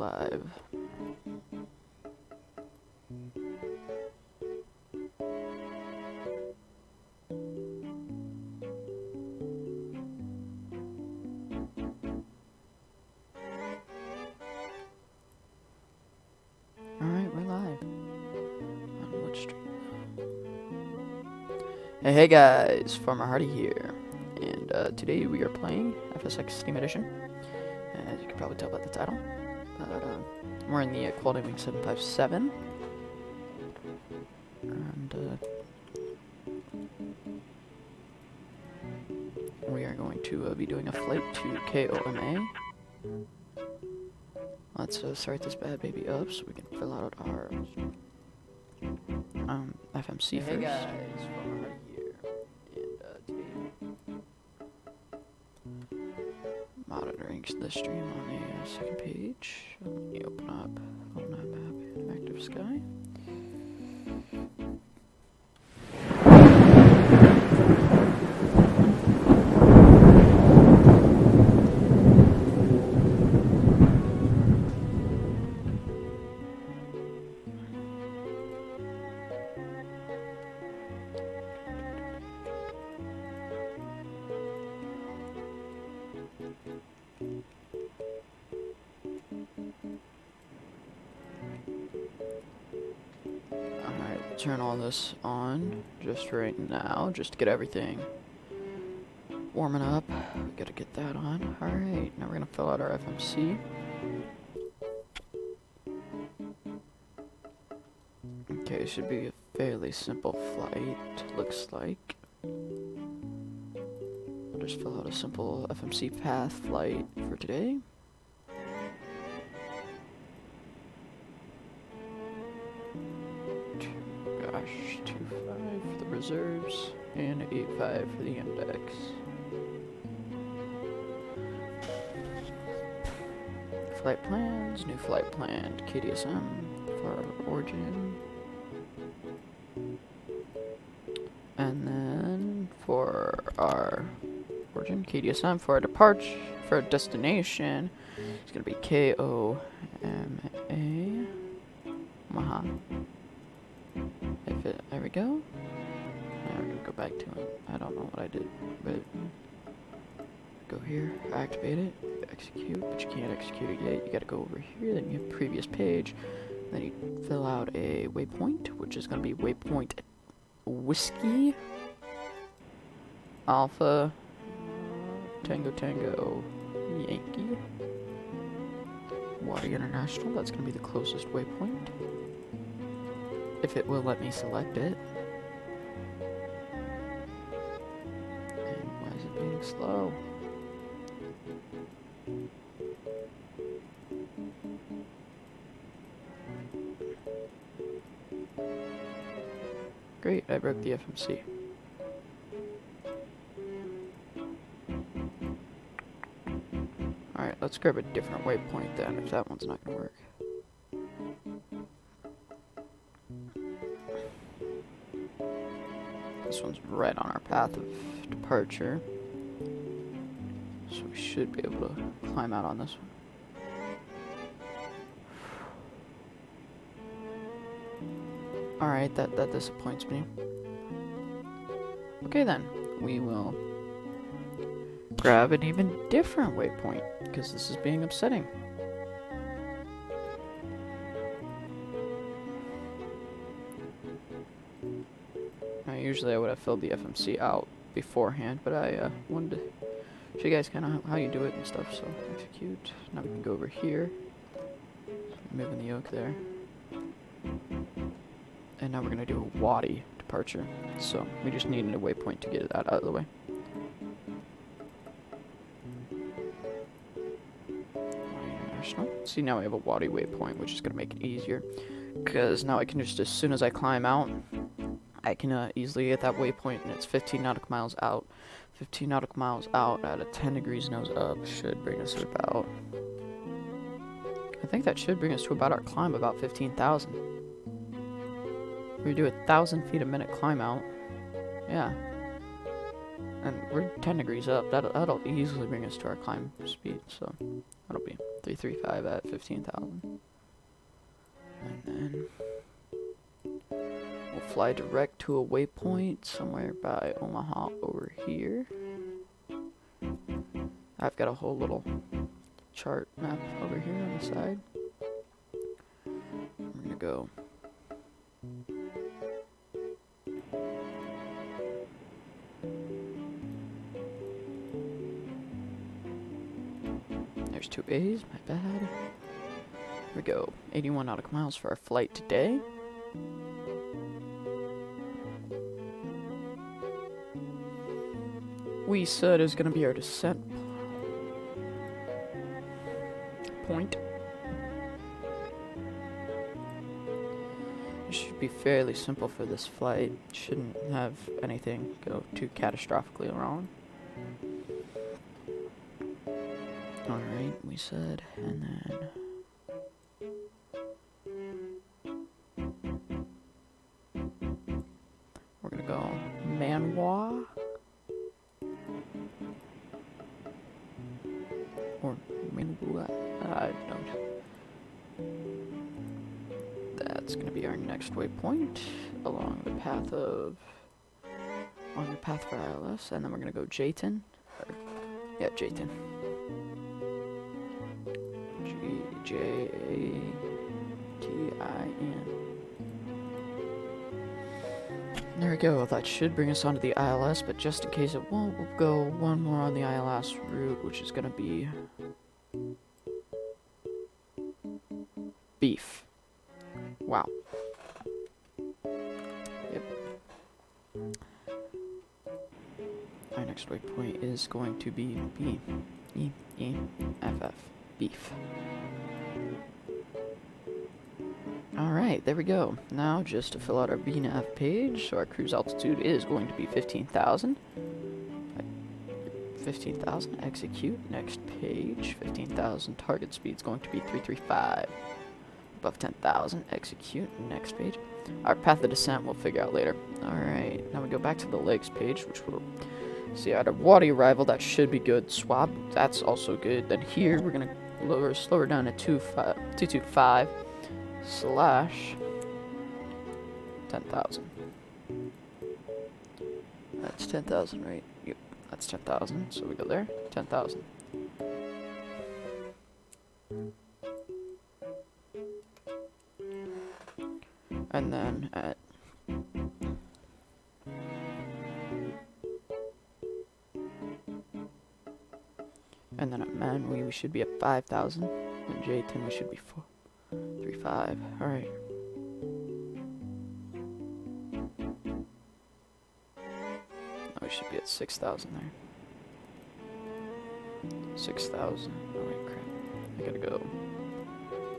live. Alright, we're live. On which stream? Hey guys, Farmer Hardy here. And today we are playing FSX Steam Edition. As you can probably tell by the title. We're in the Quality Wing 757. And we are going to be doing a flight to Koma. Let's start this bad baby up so we can fill out our FMC first. Hey guys, Farmer Hardy here. And today monitoring the stream on the second page. Let me open up map and active sky. Turn all this on just right now, just to get everything warming up. We gotta get that on. Alright, now we're gonna fill out our FMC. Okay, it should be a fairly simple flight, looks like. I'll just fill out a simple FMC path flight for today. Gosh, 2.5 for the reserves and 8.5 for the index. Flight plans, new flight plan, Kdsm for our origin. And then for our origin, Kdsm for our departure, for our destination, it's gonna be Koma. Maha. There we go. Now we're gonna go back to it. I don't know what I did, but go here, activate it, execute, but you can't execute it yet. You gotta go over here, then you have previous page, then you fill out a waypoint, which is gonna be waypoint Whiskey Alpha Tango Tango Yankee Water International. That's gonna be the closest waypoint, if it will let me select it. And why is it being slow? Great, I broke the FMC. Alright, let's grab a different waypoint then, if that one's not gonna work. This one's right on our path of departure, so we should be able to climb out on this one. Alright, that disappoints me. Okay then, we will grab an even different waypoint, because this is being upsetting. Usually I would have filled the FMC out beforehand, but I wanted to show you guys kind of how you do it and stuff, so execute. Now we can go over here, moving the yoke there. And now we're going to do a Wadi departure, so we just needed a waypoint to get that out of the way. International. See, now we have a Wadi waypoint, which is going to make it easier, because now I can just, as soon as I climb out, I can easily get that waypoint, and it's 15 nautical miles out. 15 nautical miles out at a 10 degrees nose up should bring us to about, I think that should bring us to about our climb, about 15,000. We do 1,000 feet a minute climb out. Yeah. And we're 10 degrees up. That'll easily bring us to our climb speed, so that'll be 335 at 15,000. And then we'll fly direct to a waypoint somewhere by Omaha over here. I've got a whole little chart map over here on the side. We're gonna go there's 2 A's, my bad. Here we go. 81 nautical miles for our flight today. We said is going to be our descent point. It should be fairly simple for this flight. Shouldn't have anything go too catastrophically wrong. Alright, we said, and then we're gonna go Manwa or Manwa. I don't. That's gonna be our next waypoint along the path of for ILS, and then we're gonna go Jayton. Yeah, Jayton. J-A-T-I-N. There we go. That should bring us onto the ILS, but just in case it won't, we'll go one more on the ILS route, which is going to be Beef. Wow. Yep. Our next waypoint is going to be B-E-E-F-F. Beef. Alright, there we go. Now, just to fill out our VNAV page, so our cruise altitude is going to be 15,000. 15,000, execute, next page, 15,000, target speed is going to be 335. Above 10,000, execute, next page. Our path of descent we'll figure out later. Alright, now we go back to the legs page, which will see at a Wadi arrival, that should be good. Swab, that's also good. Then here, we're going to slower down to 225 slash 10,000. That's 10,000, right? Yep, that's 10,000. So we go there, 10,000. And then at Man, we should be at 5,000. And J10 we should be 435. Alright. We should be at 6,000 there. 6,000. Oh wait, crap. I gotta go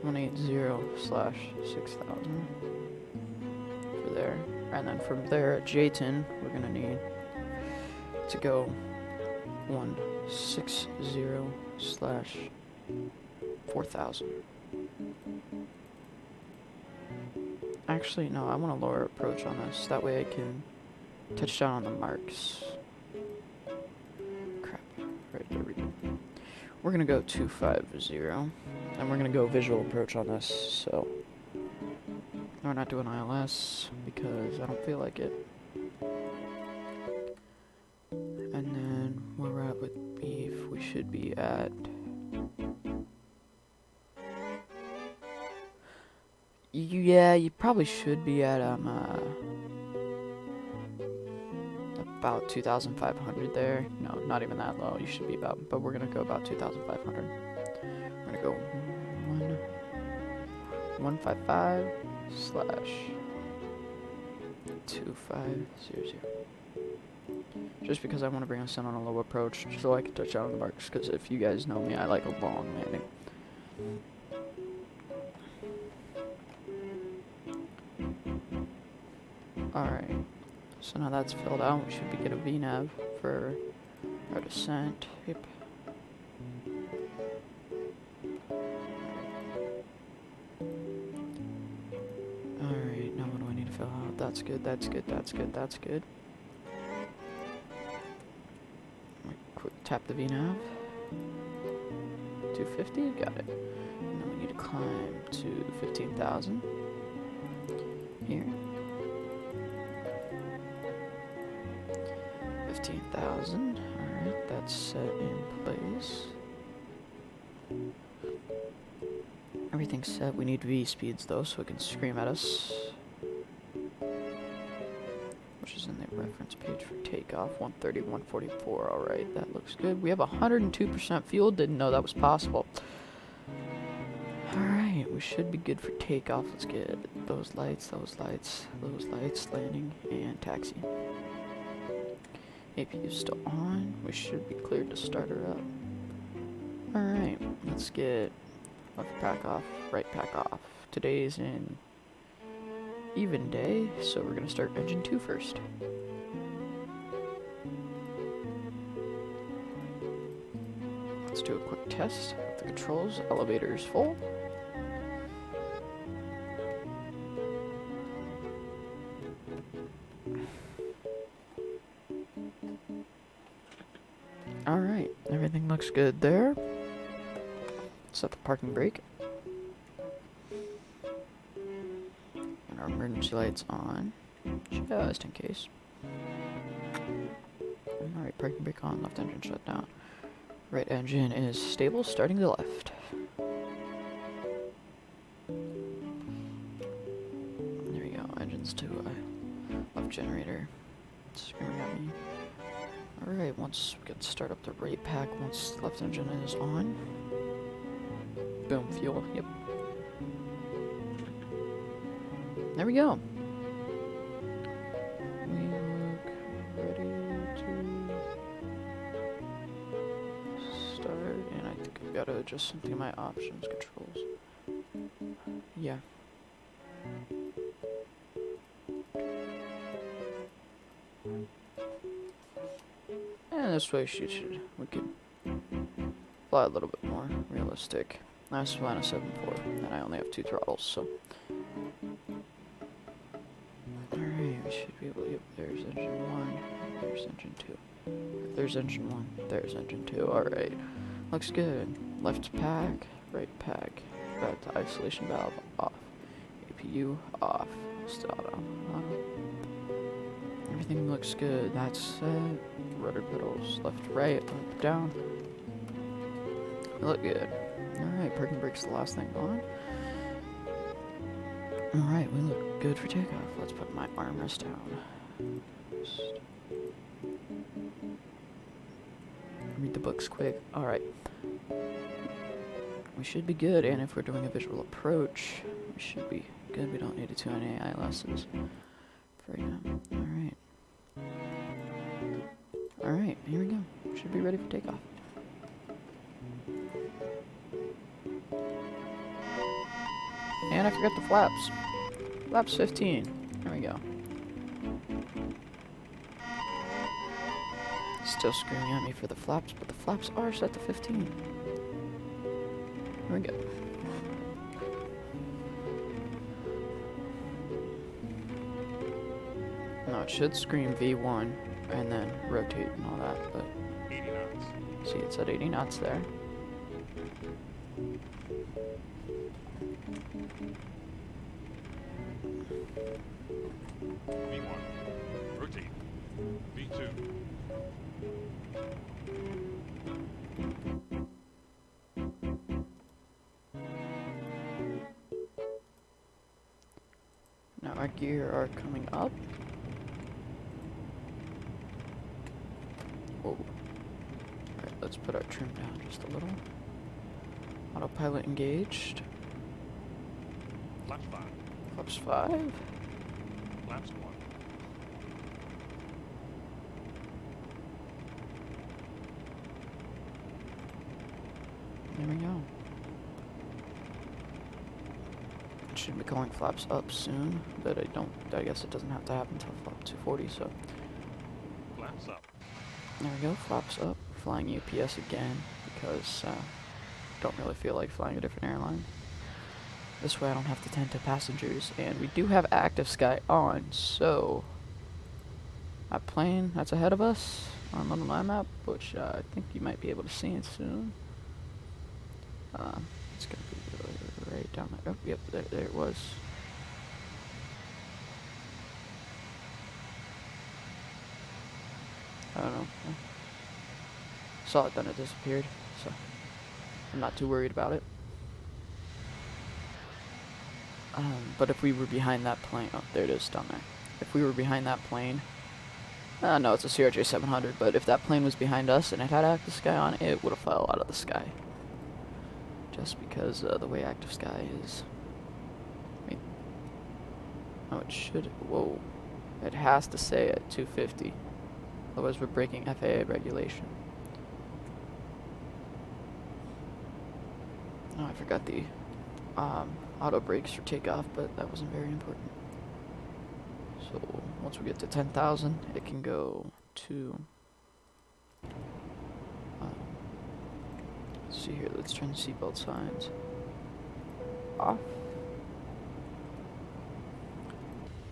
180 slash 6,000 for there. And then from there at Jayton, we're gonna need to go 160 slash 4,000. Actually, no, I want to lower approach on this. That way I can touch down on the marks. Crap. Right, there we go. We're going to go 250. And we're going to go visual approach on this, so we're not doing ILS because I don't feel like it. And then where we're at with Beef, we should be at you probably should be at about 2,500 there. No, not even that low. You should be about, but we're gonna go about 2,500. We're gonna go 155 slash 2500. Just because I want to bring us in on a low approach, so I can touch out on the marks. Because if you guys know me, I like a long landing. Alright, so now that's filled out, we should be getting a VNAV for our descent. Yep. Alright, now what do I need to fill out? That's good, that's good, that's good, that's good. Quick tap the VNAV. 250, got it. And then we need to climb to 15,000. Here. 15,000. Alright, that's set in place. Everything's set. We need V speeds though, so it can scream at us. Which is in the reference page for takeoff. 130, 144. Alright, that looks good. We have 102% fuel. Didn't know that was possible. Alright, we should be good for takeoff. Let's get those lights, landing, and taxi. APU's still on. We should be cleared to start her up. Alright, let's get left pack off, right pack off. Today's an even day, so we're gonna start engine 2 first. Let's do a quick test of the controls. Elevator is full. Alright, everything looks good there. Set the parking brake. And our emergency lights on, just in case. Alright, parking brake on, left engine shut down. Right engine is stable, starting to left. There we go, engines to left generator. Screaming at me. Alright, once we get start up the right pack, once the left engine is on. Boom, fuel, yep. There we go. We look ready to start, and I think I've got to adjust something in my options controls. Yeah. And this way we could fly a little bit more realistic. I was flying a 7.4, and I only have 2 throttles, so. Alright, we should be able to, yep, there's engine 1, there's engine 2. There's engine 1, there's engine 2, alright. Looks good. Left pack, right pack. Got the isolation valve off. APU off. Still on. Everything looks good. That's set. Rudder pedals left, right, up, down. Look good. Alright, parking brake's the last thing on. Alright, we look good for takeoff. Let's put my armrest down. Just read the books quick. Alright. We should be good, and if we're doing a visual approach, we should be good. We don't need to do any AI lessons for right now. Alright. Alright, here we go. Should be ready for takeoff. And I forgot the flaps. Flaps 15. There we go. Still screaming at me for the flaps, but the flaps are set to 15. There we go. No, it should scream V1 and then rotate and all that, but 80 knots. see, it's at 80 knots there. V1. Rotate. V2. Now our gear are coming up. Whoa. Alright, let's put our trim down just a little. Autopilot engaged. Flaps 5. Flaps 5. Flaps 1. There we go. It should be going flaps up soon, but I guess it doesn't have to happen until flap 240, so. Flaps up. There we go, flaps up. Flying UPS again, because don't really feel like flying a different airline. This way I don't have to tend to passengers, and we do have active sky on, so that plane that's ahead of us on Little My Map, which I think you might be able to see it soon. It's gonna be right down there. Oh, yep, there it was. I don't know. Saw it, then it disappeared, so I'm not too worried about it. But if we were behind that plane, oh, there it is down there. If we were behind that plane, no, it's a CRJ 700, but if that plane was behind us and it had active sky on it, it would have fell out of the sky. Just because the way active sky is. I mean, oh, it should. Whoa. It has to say at 250. Otherwise, we're breaking FAA regulation. Oh, I forgot the auto brakes for takeoff, but that wasn't very important. So once we get to 10,000, it can go to. Let's see here. Let's turn the seatbelt signs off,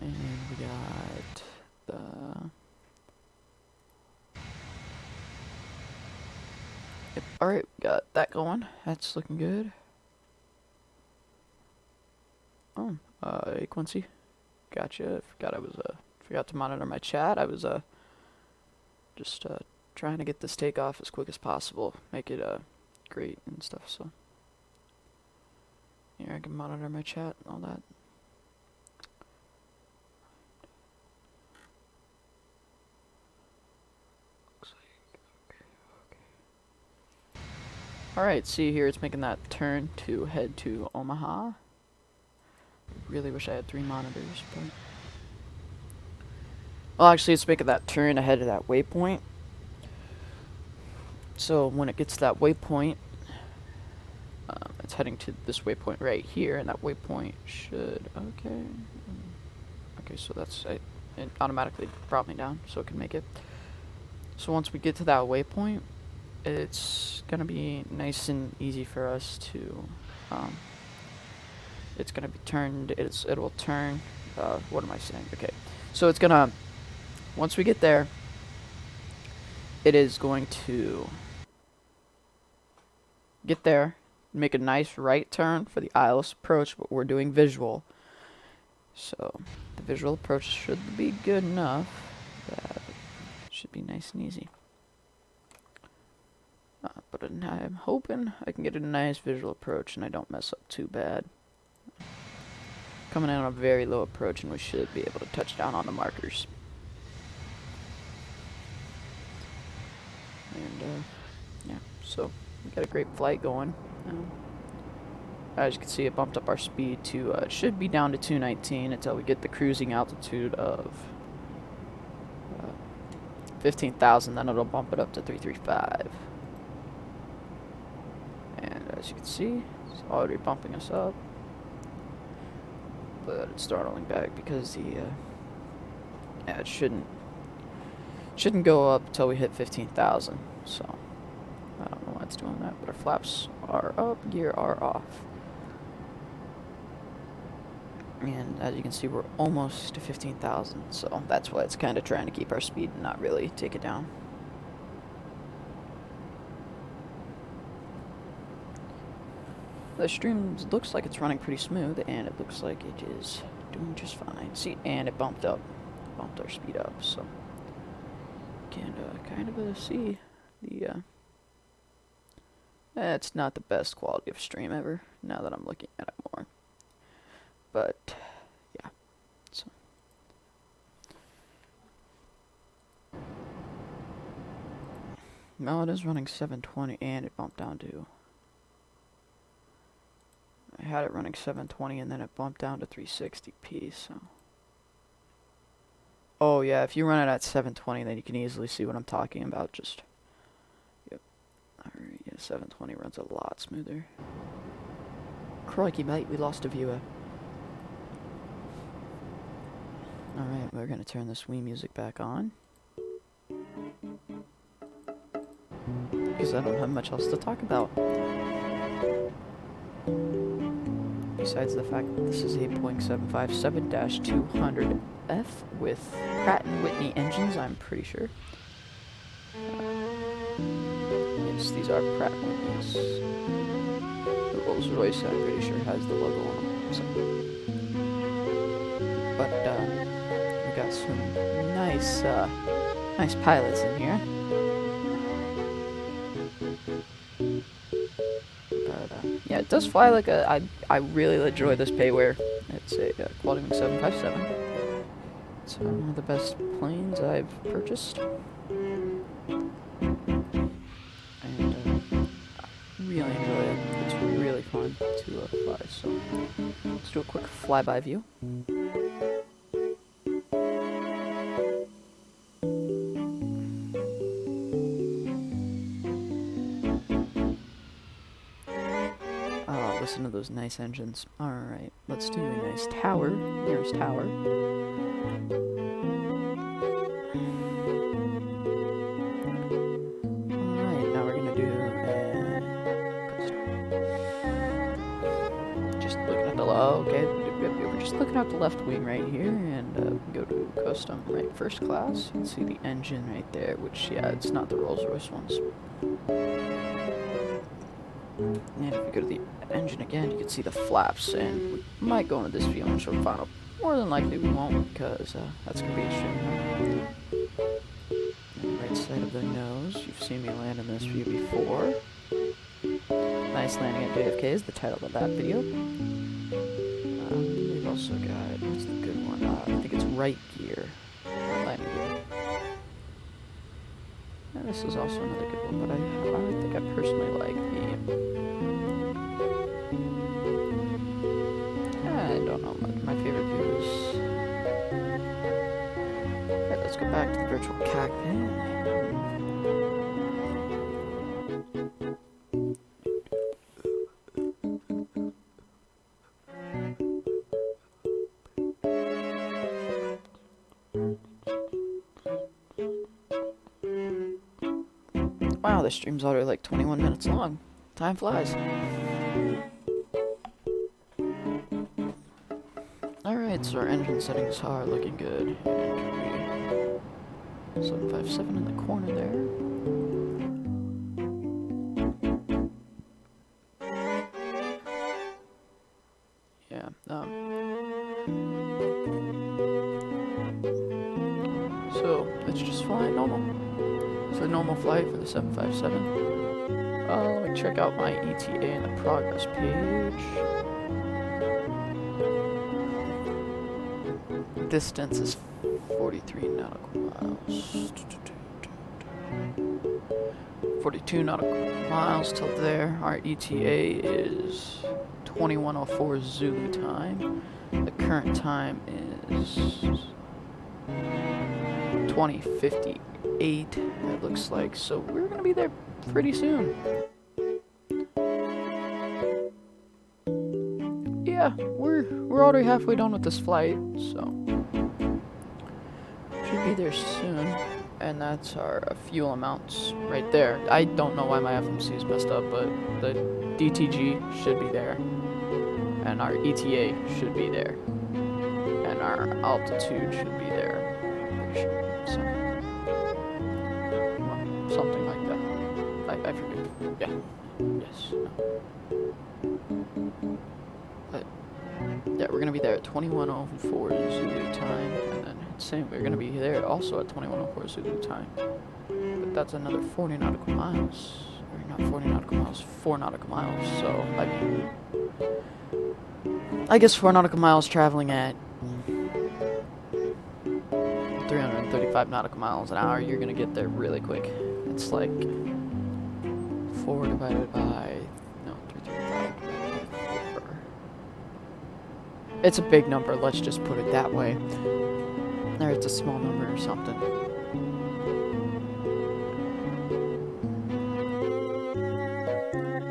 and we got the. Yep. All right, we got that going. That's looking good. Oh, hey Quincy, gotcha. Forgot to monitor my chat. I was just trying to get this takeoff as quick as possible, make it great and stuff. So here I can monitor my chat and all that. Looks like okay. All right, see here, it's making that turn to head to Omaha. Really wish I had 3 monitors, but well, actually, it's making that turn ahead of that waypoint. So when it gets to that waypoint, it's heading to this waypoint right here, and that waypoint should okay. So that's it automatically brought me down, so it can make it. So once we get to that waypoint, it's gonna be nice and easy for us to. It's gonna be turned. It will turn. What am I saying? Okay, so it's gonna. Once we get there, it is going to get there, make a nice right turn for the ILS approach, but we're doing visual. So the visual approach should be good enough that it should be nice and easy. But I'm hoping I can get a nice visual approach and I don't mess up too bad. Coming in on a very low approach, and we should be able to touch down on the markers. And yeah, so we got a great flight going. As you can see, it bumped up our speed to it should be down to 219 until we get the cruising altitude of 15,000. Then it'll bump it up to 335. And as you can see, it's already bumping us up. But it's throttling back because the yeah, it shouldn't go up until we hit 15,000. So I don't know why it's doing that, but our flaps are up, gear are off, and as you can see, we're almost to 15,000. So that's why it's kind of trying to keep our speed and not really take it down. The stream looks like it's running pretty smooth, and it looks like it is doing just fine. See, and it bumped our speed up, so you can kind of see the. It's not the best quality of stream ever. Now that I'm looking at it more, but yeah. So no, it is running 720, and it bumped down to. I had it running 720 and then it bumped down to 360p, so. Oh yeah, if you run it at 720, then you can easily see what I'm talking about. Just, yep. Alright, yeah, 720 runs a lot smoother. Crikey, mate, we lost a viewer. Alright, we're gonna turn this Wii music back on. Because I don't have much else to talk about. Besides the fact that this is a Boeing 757-200F with Pratt & Whitney engines, I'm pretty sure. Yes, these are Pratt & Whitneys. Rolls Royce, I'm pretty sure has the logo on them. So. But we got some nice pilots in here. But yeah, it does fly like a. I really enjoy this payware. It's a Quality Wing 757. It's one of the best planes I've purchased. And I really enjoy it. It's really fun to fly. So let's do a quick flyby view. Oh, listen to those nice engines. Alright, let's do a nice tower. Nearest tower. Okay, we're just looking out the left wing right here, and go to custom right first class. You can see the engine right there, which, yeah, it's not the Rolls Royce ones. And if we go to the engine again, you can see the flaps, and we might go into this view on short final. More than likely we won't, because that's going to be a shame. And right side of the nose, you've seen me land in this view before. Nice landing at JFK is the title of that video. We've also got, what's the good one? I think it's right gear. Right landing gear. And this is also another good one, but I think I personally like the... I don't know, my favorite view is... Alright, let's go back to the virtual cockpit. Wow, this stream's already like 21 minutes long. Time flies. Alright, so our engine settings are looking good. And 757 in the corner there. Yeah, so, it's just flying normal. It's a normal flight for the 757. Let me check out my ETA in the progress page. Distance is 43 nautical miles. 42 nautical miles till there. Our ETA is 21:04 Zulu time. The current time is 20:58. It looks like, so we're gonna be there pretty soon. Yeah, we're already halfway done with this flight, so should be there soon. And that's our fuel amounts right there. I don't know why my FMC is messed up, but the DTG should be there, and our ETA should be there, and our altitude should be there. Pretty sure. So. Something like that. I forget. Yeah. Yes. No. But yeah, we're gonna be there at 21:04 Zulu time, and then same. We're gonna be there also at 21:04 Zulu time. But that's another 40 nautical miles, or not 40 nautical miles, 4 nautical miles. So I guess 4 nautical miles traveling at 335 nautical miles an hour. You're gonna get there really quick. It's like 4 divided by, no, 335 divided by 4. It's a big number, let's just put it that way. Or it's a small number or something.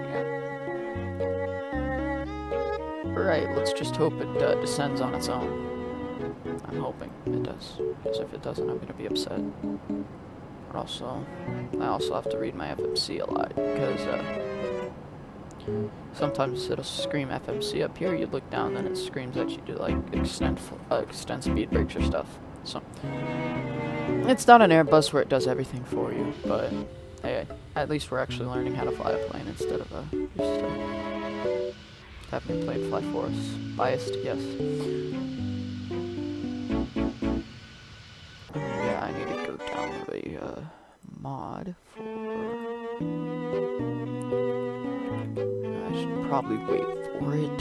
Yeah. Right, let's just hope it descends on its own. I'm hoping it does, because if it doesn't, I'm gonna be upset. But also, I also have to read my FMC a lot, because sometimes it'll scream FMC up here, you look down, then it screams at you to like extend speed brakes or stuff. So, it's not an Airbus where it does everything for you, but hey, at least we're actually learning how to fly a plane instead of just having a plane fly for us. Biased, yes. Yeah, I need to go download a mod for. I should probably wait for it.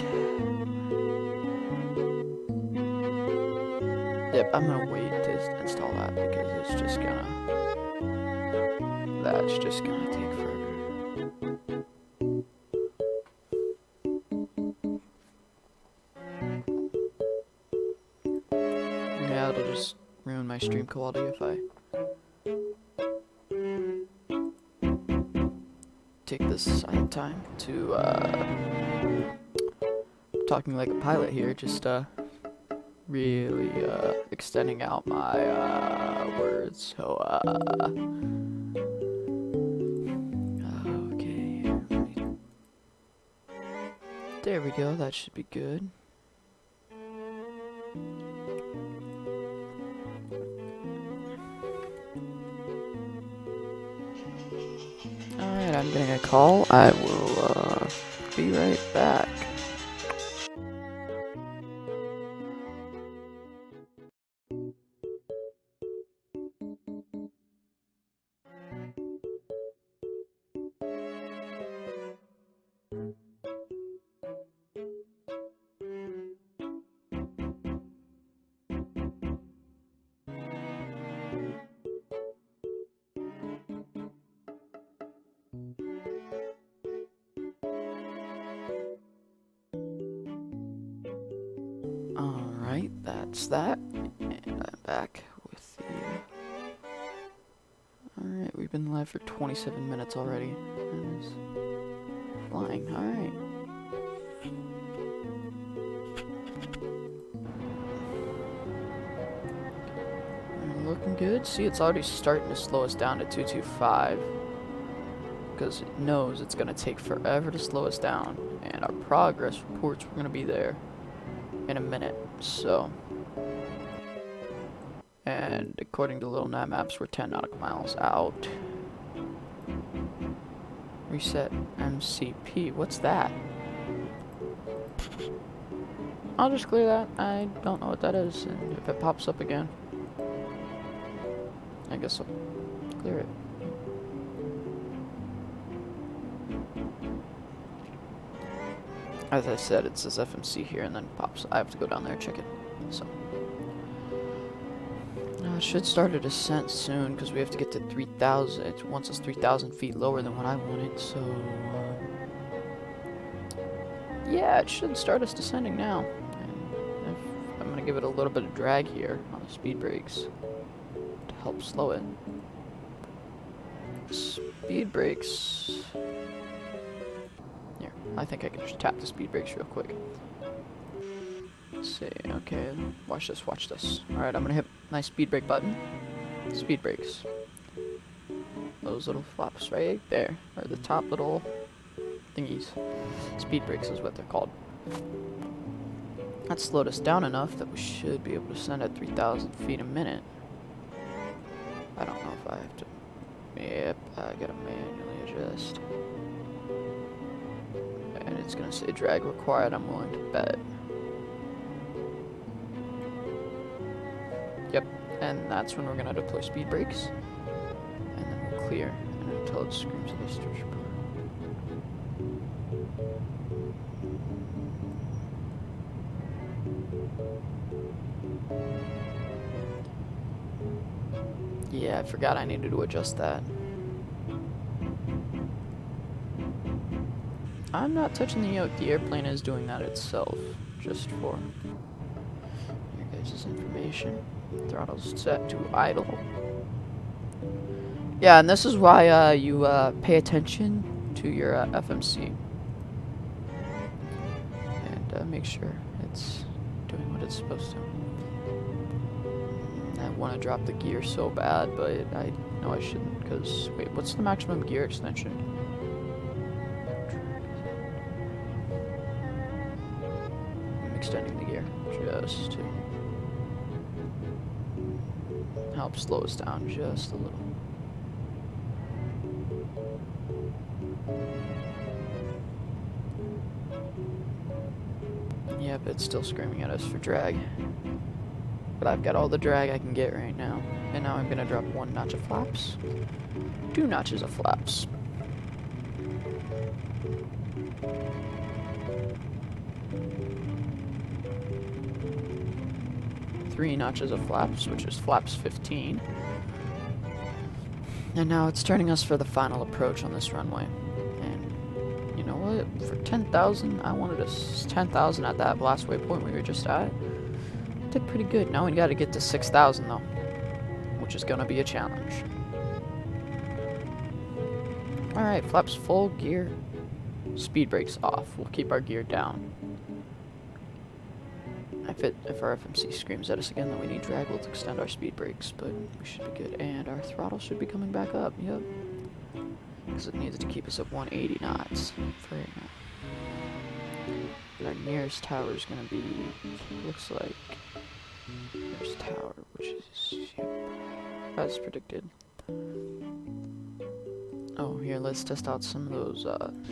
Yep, I'm gonna wait to install that because it's just gonna. That's just gonna take forever. Yeah, it'll just ruin my stream quality if I take this time to talking like a pilot here, just really extending out my words. So okay, there we go. That should be good. Alright, I'm getting a call. I will be right back. Alright, that's that. And I'm back with the... Alright, we've been live for 27 minutes already. And it's flying, alright. Looking good. See, it's already starting to slow us down to 225. Because it knows it's going to take forever to slow us down. And our progress reports we're going to be there in a minute, so. And according to Little Nat Maps, we're 10 nautical miles out. Reset MCP. What's that? I'll just clear that. I don't know what that is, and if it pops up again, I guess I'll clear it. As I said, it says FMC here and then pops. I have to go down there and check it. So it should start a descent soon because we have to get to 3,000. It wants us 3,000 feet lower than what I wanted. So yeah, it should start us descending now. And I'm gonna give it a little bit of drag here on the speed brakes to help slow it. Speed brakes. I think I can just tap the speed brakes real quick. Let's see, okay, watch this, watch this. Alright, I'm gonna hit my speed brake button. Speed brakes. Those little flops right there, or the top little thingies. Speed brakes is what they're called. That slowed us down enough that we should be able to send at 3,000 feet a minute. I don't know if I have to... Yep, I gotta manually adjust. And it's gonna say drag required, I'm willing to bet. Yep, and that's when we're gonna deploy speed brakes. And then we'll clear until it screams at least. Yeah, I forgot I needed to adjust that. I'm not touching the yoke, the airplane is doing that itself, just for your guys' information. Throttle's set to idle. Yeah, and this is why you pay attention to your FMC. And make sure it's doing what it's supposed to. I want to drop the gear so bad, but I know I shouldn't, because, wait, what's the maximum gear extension? Extending the gear just to help slow us down just a little. Yep, it's still screaming at us for drag. But I've got all the drag I can get right now. And now I'm gonna drop 1 notch of flaps. 2 notches of flaps. Three notches of flaps, which is flaps 15. And now it's turning us for the final approach on this runway. And you know what? For 10,000, I wanted a 10,000 at that last waypoint we were just at. Did pretty good. Now we gotta get to 6,000 though, which is gonna be a challenge. Alright, flaps full, gear. Speed brakes off. We'll keep our gear down. If our FMC screams at us again that we need drag, we'll extend our speed brakes, but we should be good. And our throttle should be coming back up, yep. Because it needs to keep us at 180 knots for right now. And our nearest tower is going to be, looks like, nearest tower, which is, yep, as predicted. Oh, here, let's test out some of those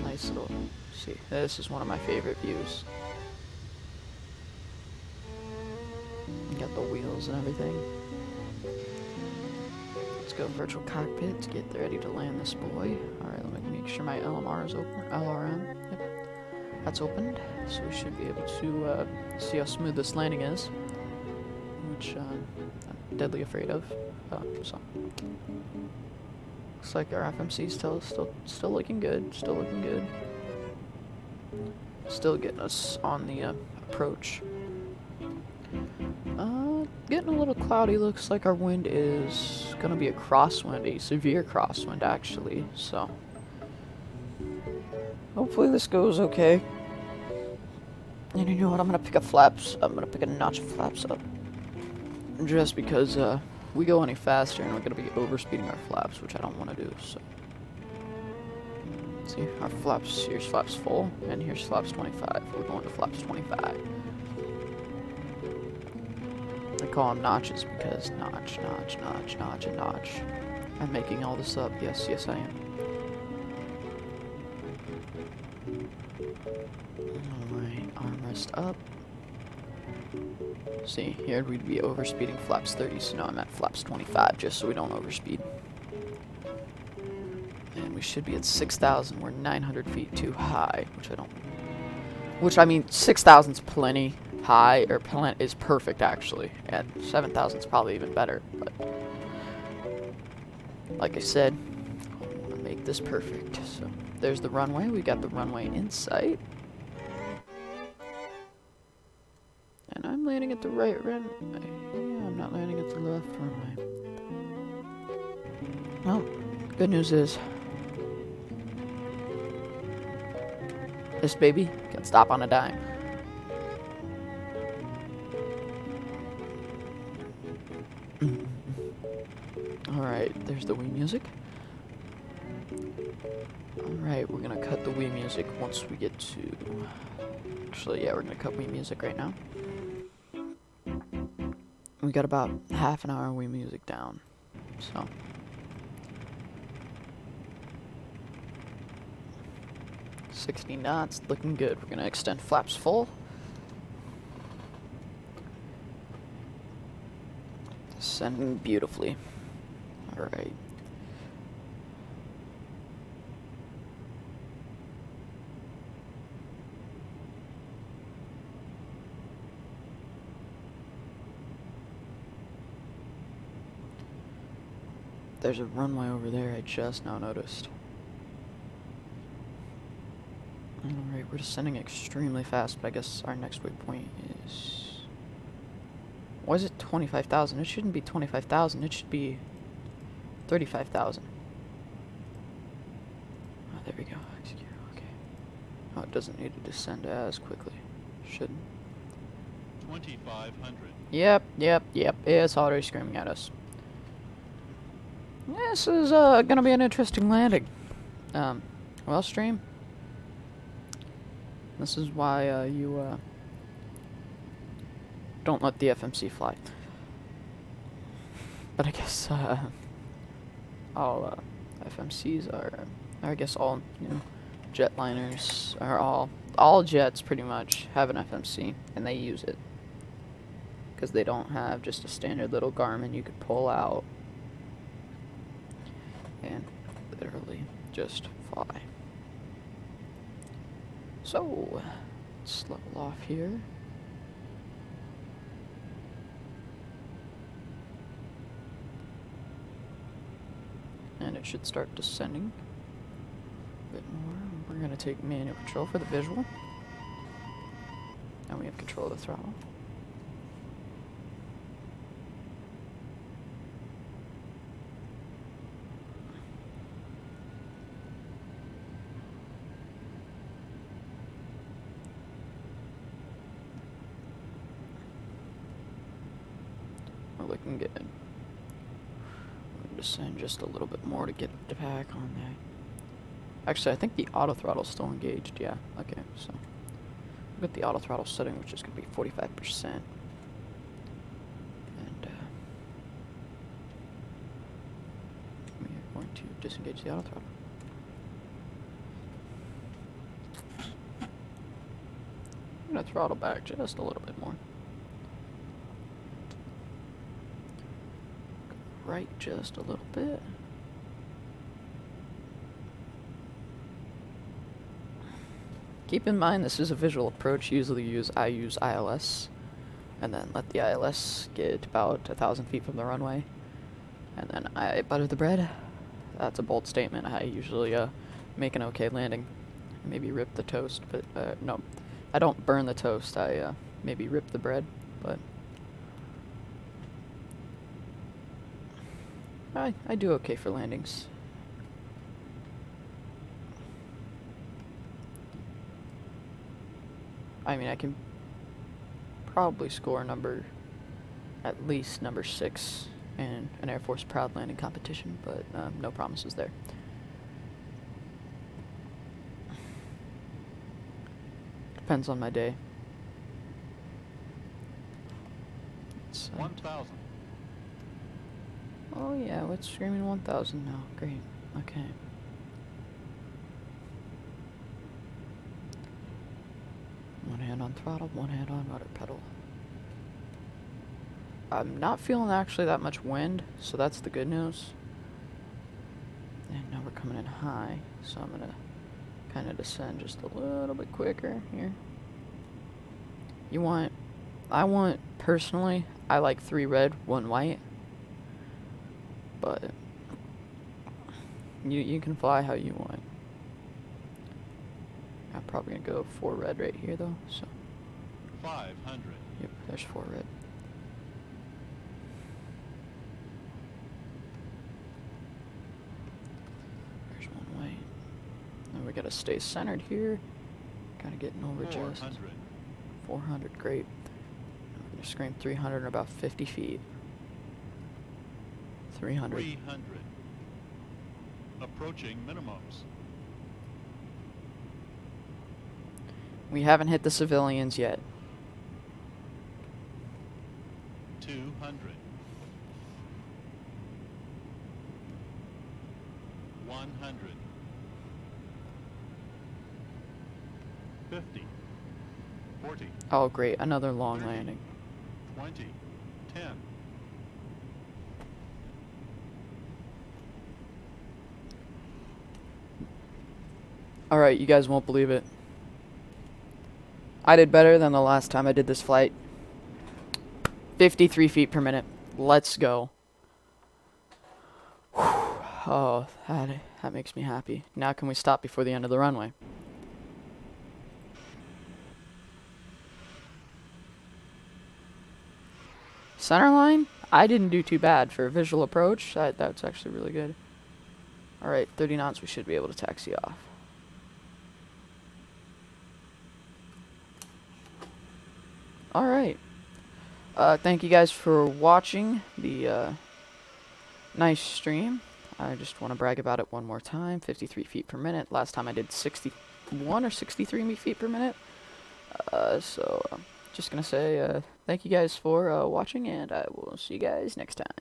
nice little, see, this is one of my favorite views. Got the wheels and everything. Let's go virtual cockpit to get ready to land this boy. Alright, let me make sure my LMR is open. LRM. Yep. That's opened. So we should be able to see how smooth this landing is. Which I'm deadly afraid of. So looks like our FMC is still looking good. Still looking good. Still getting us on the approach. Getting a little cloudy. Looks like our wind is gonna be a crosswind, a severe crosswind actually, so hopefully this goes okay. And you know what, I'm gonna pick a notch of flaps up. Just because we go any faster and we're gonna be overspeeding our flaps, which I don't wanna do, so. See, our flaps, here's flaps full, and here's flaps 25. We're going to flaps 25. I call them notches because notch, notch, notch, notch, and notch. I'm making all this up. Yes, yes I am. Alright, armrest up. See, here we'd be overspeeding flaps 30, so now I'm at flaps 25, just so we don't overspeed. And we should be at 6,000. We're 900 feet too high, which I mean, 6,000's plenty. High, or is perfect actually, and 7,000 is probably even better, but like I said, I want to make this perfect. So there's the runway. We got the runway in sight, and I'm landing at the right runway. Yeah, I'm not landing at the left runway. Well, good news is this baby can stop on a dime. Alright, there's the Wii music. Alright, we're gonna cut the Wii music once we get to... Actually, yeah, we're gonna cut Wii music right now. We got about half an hour Wii music down, so... $60 knots, looking good. We're gonna extend flaps full. Descending beautifully. Alright. There's a runway over there I just now noticed. Alright, we're descending extremely fast, but I guess our next waypoint is... Why is it 25,000? It shouldn't be 25,000, it should be 35,000. Oh, there we go. Okay. Oh, it doesn't need to descend as quickly. Shouldn't. 2,500. Yep. It's already screaming at us. This is gonna be an interesting landing. Well, stream. This is why you don't let the FMC fly. But I guess all FMCs are, or I guess all jetliners are all all jets pretty much have an FMC, and they use it. Because they don't have just a standard little Garmin you could pull out and literally just fly. So, let's level off here. And it should start descending a bit more. We're going to take manual control for the visual. And we have control of the throttle. We're looking good. Descend just a little bit more to get the back on there. Actually, I think the auto throttle's still engaged. Yeah. Okay. So we've got the auto throttle setting, which is going to be 45%. And we are going to disengage the auto throttle. I'm going to throttle back just a little bit more. Right just a little bit. Keep in mind this is a visual approach. Usually I use ILS and then let the ILS get about 1,000 feet from the runway and then I butter the bread. That's a bold statement. I usually make an okay landing. Maybe rip the toast, but no, I don't burn the toast. I maybe rip the bread, but I do okay for landings. I mean, I can probably score at least number 6 in an Air Force Proud landing competition, but no promises there. Depends on my day. 1,000. Oh yeah, it's screaming 1,000 now. Great. Okay. One hand on throttle, one hand on rudder pedal. I'm not feeling actually that much wind, so that's the good news. And now we're coming in high, so I'm gonna kind of descend just a little bit quicker here. Personally, I like 3 red, 1 white. But you can fly how you want. I'm probably gonna go 4 red right here though. So 500. Yep, there's 4 red. There's 1 white. Now we gotta stay centered here. Gotta get an over just 400. Great. We're gonna scream 300 in about 50 feet. 300. 300. Approaching minimums. We haven't hit the civilians yet. 200. 100. 50. 40. Oh great, another long 30, landing. 20. 10. Alright, you guys won't believe it. I did better than the last time I did this flight. 53 feet per minute. Let's go. Whew. Oh, that makes me happy. Now can we stop before the end of the runway? Centerline? I didn't do too bad for a visual approach. That's actually really good. Alright, 30 knots, we should be able to taxi off. Alright. Thank you guys for watching the nice stream. I just want to brag about it one more time. 53 feet per minute. Last time I did 61 or 63 feet per minute. So just going to say thank you guys for watching, and I will see you guys next time.